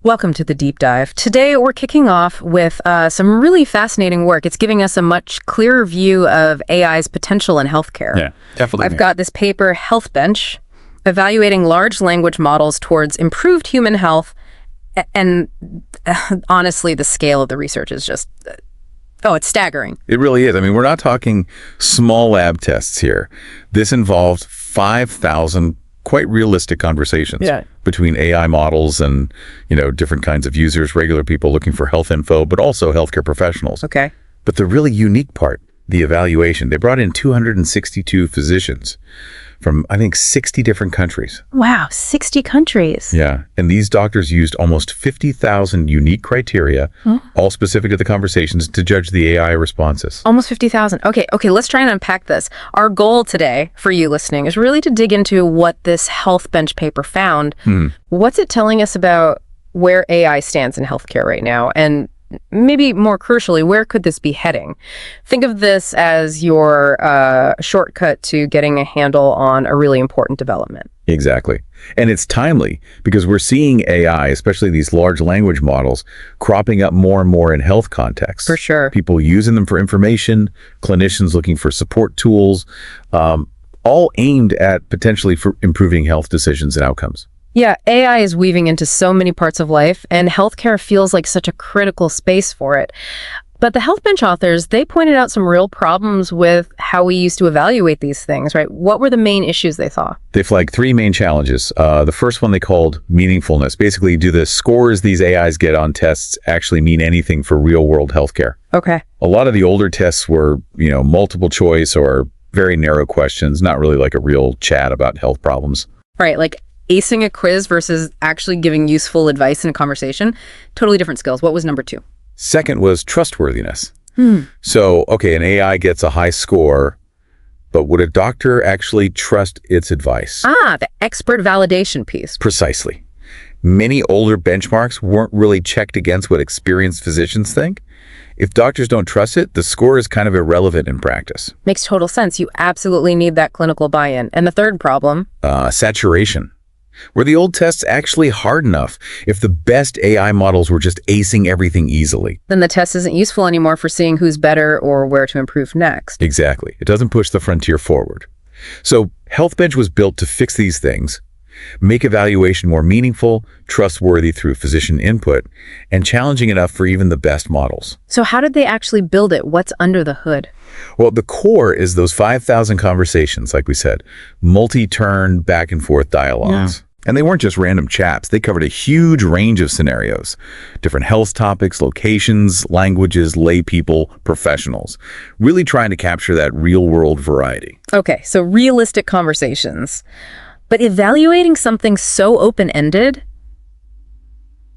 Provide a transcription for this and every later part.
Welcome to the deep dive. Today we're kicking off with some really fascinating work. It's giving us a much clearer view of AI's potential in healthcare. Yeah, definitely. I've got this paper, HealthBench, evaluating large language models towards improved human health. And honestly, the scale of the research is just, it's staggering. It really is. I mean, we're not talking small lab tests here. This involved 5,000 quite realistic conversations between AI models and, different kinds of users, regular people looking for health info, but also healthcare professionals. Okay. But the really unique part, the evaluation, they brought in 262 physicians from, I think, 60 different countries. Wow, 60 countries. Yeah. And these doctors used almost 50,000 unique criteria, all specific to the conversations, to judge the AI responses. Almost 50,000. Okay, let's try and unpack this. Our goal today, for you listening, is really to dig into what this HealthBench paper found. What's it telling us about where AI stands in healthcare right now? And maybe more crucially, where could this be heading? Think of this as your shortcut to getting a handle on a really important development. Exactly. And it's timely because we're seeing AI, especially these large language models, cropping up more and more in health contexts. For sure. People using them for information, clinicians looking for support tools, all aimed at potentially for improving health decisions and outcomes. Yeah, AI is weaving into so many parts of life, and healthcare feels like such a critical space for it. But the HealthBench authors, they pointed out some real problems with how we used to evaluate these things, right? What were the main issues they saw? They flagged three main challenges. The first one they called meaningfulness. Basically, do the scores these AIs get on tests actually mean anything for real-world healthcare? Okay. A lot of the older tests were, multiple choice or very narrow questions, not really like a real chat about health problems. Right, like acing a quiz versus actually giving useful advice in a conversation, totally different skills. What was number two? Second was trustworthiness. So, an AI gets a high score, but would a doctor actually trust its advice? The expert validation piece. Precisely. Many older benchmarks weren't really checked against what experienced physicians think. If doctors don't trust it, the score is kind of irrelevant in practice. Makes total sense. You absolutely need that clinical buy-in. And the third problem? Saturation. Were the old tests actually hard enough if the best AI models were just acing everything easily? Then the test isn't useful anymore for seeing who's better or where to improve next. Exactly. It doesn't push the frontier forward. So HealthBench was built to fix these things, make evaluation more meaningful, trustworthy through physician input, and challenging enough for even the best models. So how did they actually build it? What's under the hood? Well, the core is those 5,000 conversations, like we said, multi-turn back and forth dialogues. And they weren't just random chats. They covered a huge range of scenarios, different health topics, locations, languages, lay people, professionals, really trying to capture that real-world variety. Okay, so realistic conversations. But evaluating something so open-ended,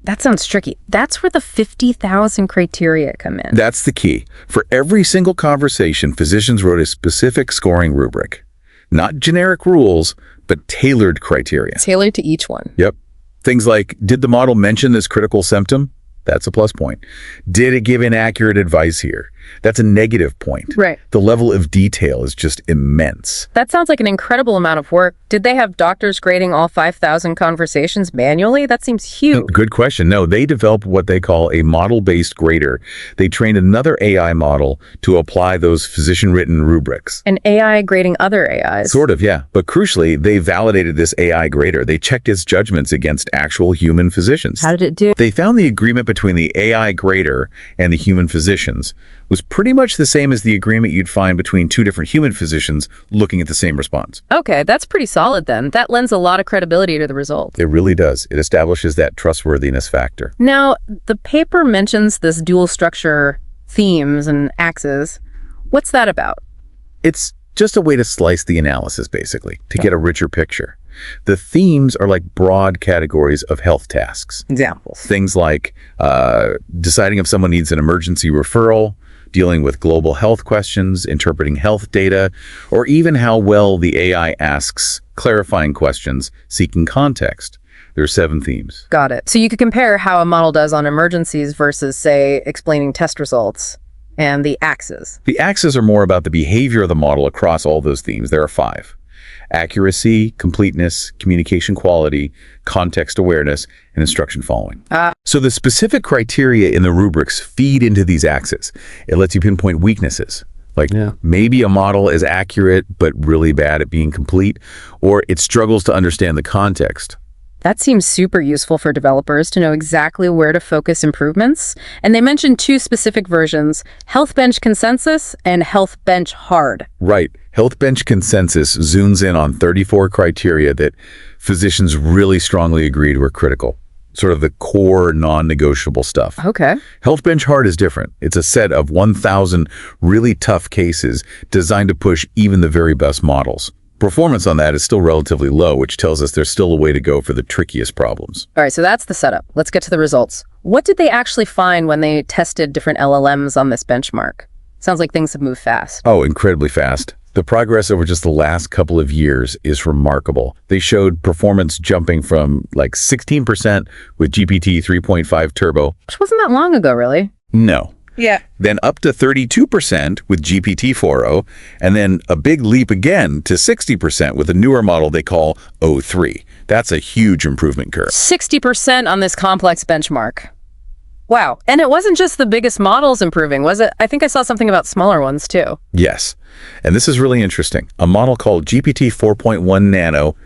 that sounds tricky. That's where the 50,000 criteria come in. That's the key. For every single conversation, physicians wrote a specific scoring rubric. Not generic rules, but tailored criteria. Tailored to each one. Yep. Things like, did the model mention this critical symptom? That's a plus point. Did it give inaccurate advice here? That's a negative point. Right. The level of detail is just immense. That sounds like an incredible amount of work. Did they have doctors grading all 5,000 conversations manually? That seems huge. Good question. No, they developed what they call a model-based grader. They trained another AI model to apply those physician-written rubrics. An AI grading other AIs. Sort of, yeah. But crucially, they validated this AI grader. They checked its judgments against actual human physicians. How did it do? They found the agreement between the AI grader and the human physicians was pretty much the same as the agreement you'd find between two different human physicians looking at the same response. Okay, that's pretty solid then. That lends a lot of credibility to the result. It really does. It establishes that trustworthiness factor. Now, the paper mentions this dual structure themes and axes. What's that about? It's just a way to slice the analysis, basically, to get a richer picture. The themes are like broad categories of health tasks. Examples. Things like deciding if someone needs an emergency referral, dealing with global health questions, interpreting health data, or even how well the AI asks clarifying questions, seeking context. There are 7 themes. Got it. So you could compare how a model does on emergencies versus, say, explaining test results. And the axes. The axes are more about the behavior of the model across all those themes. There are 5. accuracy, completeness, communication quality, context awareness, and instruction following. So the specific criteria in the rubrics feed into these axes. It lets you pinpoint weaknesses. Like maybe a model is accurate but really bad at being complete, or it struggles to understand the context. That seems super useful for developers to know exactly where to focus improvements. And they mentioned two specific versions, HealthBench Consensus and HealthBench Hard. Right. HealthBench Consensus zooms in on 34 criteria that physicians really strongly agreed were critical. Sort of the core non-negotiable stuff. Okay. HealthBench Hard is different. It's a set of 1,000 really tough cases designed to push even the very best models. Performance on that is still relatively low, which tells us there's still a way to go for the trickiest problems. All right, so that's the setup. Let's get to the results. What did they actually find when they tested different LLMs on this benchmark? Sounds like things have moved fast. Oh, incredibly fast. The progress over just the last couple of years is remarkable. They showed performance jumping from like 16% with GPT 3.5 Turbo. Which wasn't that long ago, really. No. Yeah. Then up to 32% with GPT 4o, and then a big leap again to 60% with a newer model they call O3. That's a huge improvement curve. 60% on this complex benchmark. Wow. And it wasn't just the biggest models improving, was it? I think I saw something about smaller ones too. Yes. And this is really interesting. A model called GPT 4.1 Nano,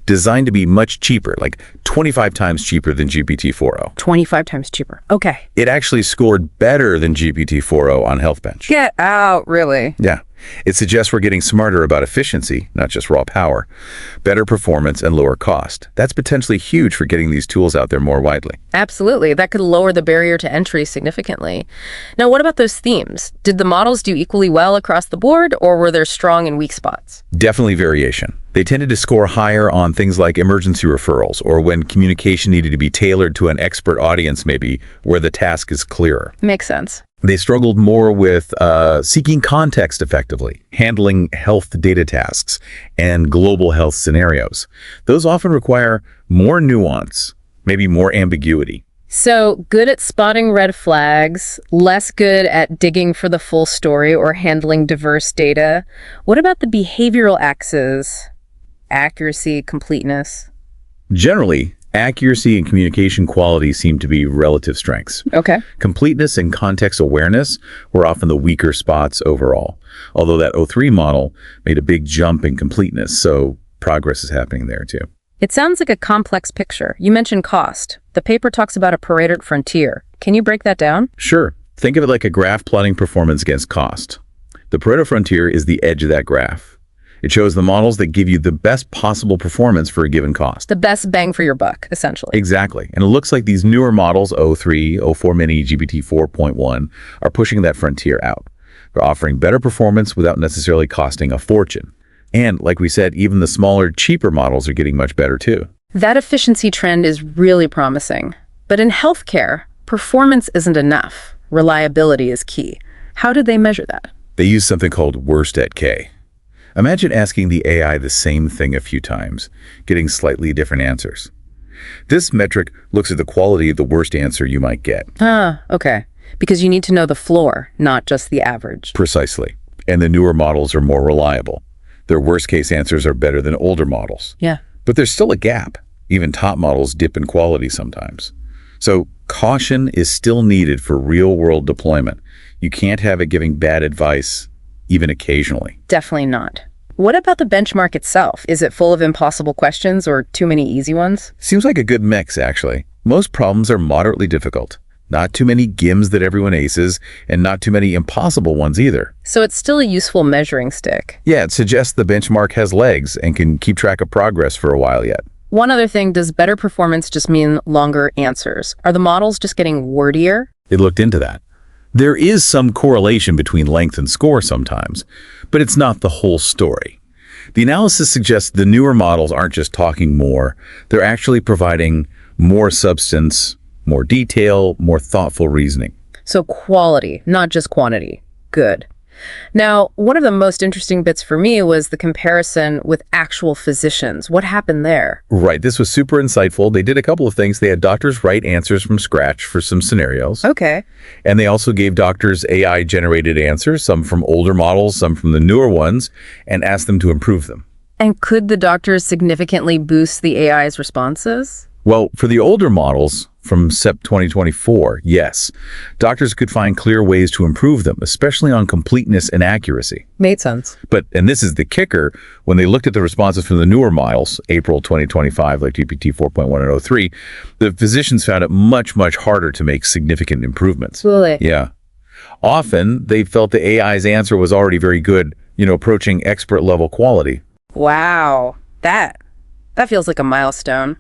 designed to be much cheaper, like 25 times cheaper than GPT 4o. 25 times cheaper. Okay. It actually scored better than GPT 4o on HealthBench. Get out, really? Yeah. It suggests we're getting smarter about efficiency, not just raw power, better performance, and lower cost. That's potentially huge for getting these tools out there more widely. Absolutely. That could lower the barrier to entry significantly. Now, what about those themes? Did the models do equally well across the board, or were there strong and weak spots? Definitely variation. They tended to score higher on things like emergency referrals, or when communication needed to be tailored to an expert audience, maybe, where the task is clearer. Makes sense. They struggled more with seeking context effectively, handling health data tasks, and global health scenarios. Those often require more nuance, maybe more ambiguity. So good at spotting red flags, less good at digging for the full story or handling diverse data. What about the behavioral axes? Accuracy, completeness? Generally, accuracy and communication quality seem to be relative strengths. Okay. Completeness and context awareness were often the weaker spots overall, although that O3 model made a big jump in completeness, so progress is happening there too. It sounds like a complex picture. You mentioned cost. The paper talks about a pareto frontier. Can you break that down? Sure. Think of it like a graph plotting performance against cost. The Pareto frontier is the edge of that graph. It shows the models that give you the best possible performance for a given cost. The best bang for your buck, essentially. Exactly. And it looks like these newer models, O3, O4 Mini, GPT 4.1, are pushing that frontier out. They're offering better performance without necessarily costing a fortune. And like we said, even the smaller, cheaper models are getting much better too. That efficiency trend is really promising. But in healthcare, performance isn't enough. Reliability is key. How did they measure that? They use something called worst at K. Imagine asking the AI the same thing a few times, getting slightly different answers. This metric looks at the quality of the worst answer you might get. Okay. Because you need to know the floor, not just the average. Precisely. And the newer models are more reliable. Their worst-case answers are better than older models. Yeah. But there's still a gap. Even top models dip in quality sometimes. So caution is still needed for real-world deployment. You can't have it giving bad advice, even occasionally. Definitely not. What about the benchmark itself? Is it full of impossible questions or too many easy ones? Seems like a good mix, actually. Most problems are moderately difficult. Not too many GIMs that everyone aces, and not too many impossible ones either. So it's still a useful measuring stick. Yeah, it suggests the benchmark has legs and can keep track of progress for a while yet. One other thing, does better performance just mean longer answers? Are the models just getting wordier? They looked into that. There is some correlation between length and score sometimes, but it's not the whole story. The analysis suggests the newer models aren't just talking more, they're actually providing more substance, more detail, more thoughtful reasoning. So quality, not just quantity. Good. Now, one of the most interesting bits for me was the comparison with actual physicians. What happened there? Right, this was super insightful. They did a couple of things. They had doctors write answers from scratch for some scenarios. Okay. And they also gave doctors AI-generated answers, some from older models, some from the newer ones, and asked them to improve them. And could the doctors significantly boost the AI's responses? Well, for the older models from SEP 2024, yes. Doctors could find clear ways to improve them, especially on completeness and accuracy. Made sense. But, and this is the kicker, when they looked at the responses from the newer models, April 2025, like GPT 4.1 and 03, the physicians found it much, much harder to make significant improvements. Really? Yeah. Often, they felt the AI's answer was already very good, approaching expert-level quality. Wow. That feels like a milestone.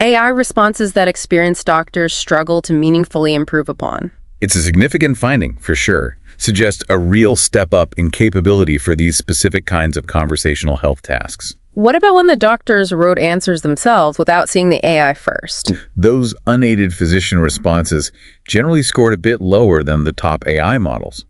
AI responses that experienced doctors struggle to meaningfully improve upon. It's a significant finding, for sure. Suggests a real step up in capability for these specific kinds of conversational health tasks. What about when the doctors wrote answers themselves without seeing the AI first? Those unaided physician responses generally scored a bit lower than the top AI models.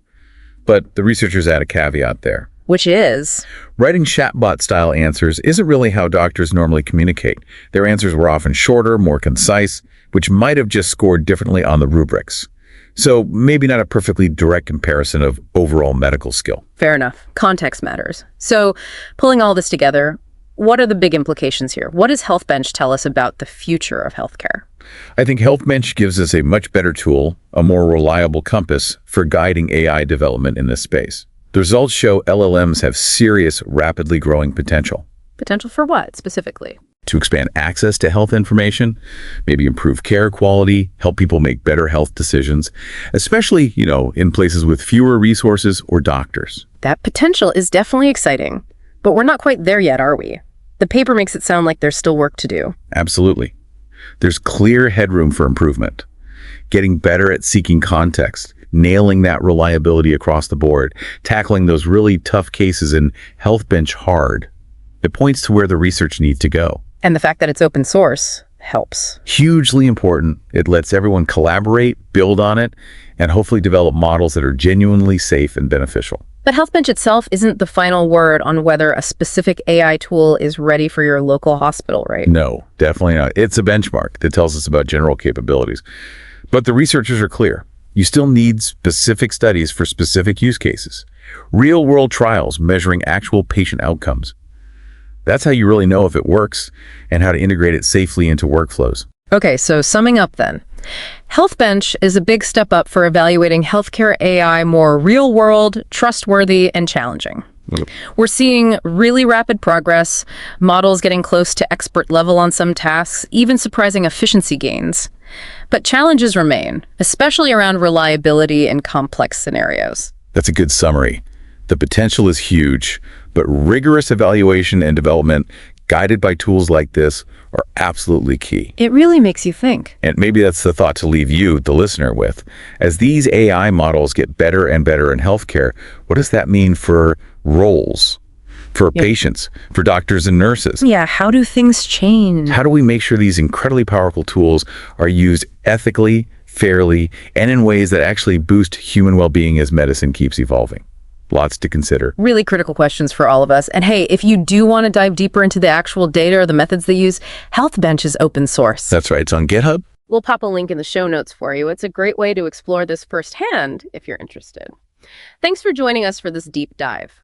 But the researchers add a caveat there. Which is? Writing chatbot-style answers isn't really how doctors normally communicate. Their answers were often shorter, more concise, which might have just scored differently on the rubrics. So maybe not a perfectly direct comparison of overall medical skill. Fair enough. Context matters. So pulling all this together, what are the big implications here? What does HealthBench tell us about the future of healthcare? I think HealthBench gives us a much better tool, a more reliable compass for guiding AI development in this space. The results show LLMs have serious, rapidly growing potential. Potential for what, specifically? To expand access to health information, maybe improve care quality, help people make better health decisions, especially, in places with fewer resources or doctors. That potential is definitely exciting, but we're not quite there yet, are we? The paper makes it sound like there's still work to do. Absolutely. There's clear headroom for improvement. Getting better at seeking context, nailing that reliability across the board, tackling those really tough cases in HealthBench hard. It points to where the research needs to go. And the fact that it's open source helps. Hugely important. It lets everyone collaborate, build on it, and hopefully develop models that are genuinely safe and beneficial. But HealthBench itself isn't the final word on whether a specific AI tool is ready for your local hospital, right? No, definitely not. It's a benchmark that tells us about general capabilities. But the researchers are clear. You still need specific studies for specific use cases. Real-world trials measuring actual patient outcomes. That's how you really know if it works and how to integrate it safely into workflows. Okay, so summing up then. HealthBench is a big step up for evaluating healthcare AI more real-world, trustworthy, and challenging. We're seeing really rapid progress, models getting close to expert level on some tasks, even surprising efficiency gains. But challenges remain, especially around reliability in complex scenarios. That's a good summary. The potential is huge, but rigorous evaluation and development guided by tools like this are absolutely key. It really makes you think. And maybe that's the thought to leave you, the listener, with. As these AI models get better and better in healthcare, what does that mean for roles, for patients, for doctors and nurses? Yeah, how do things change? How do we make sure these incredibly powerful tools are used ethically, fairly, and in ways that actually boost human well-being as medicine keeps evolving? Lots to consider. Really critical questions for all of us. And hey, if you do want to dive deeper into the actual data or the methods they use, HealthBench is open source. That's right. It's on GitHub. We'll pop a link in the show notes for you. It's a great way to explore this firsthand if you're interested. Thanks for joining us for this deep dive.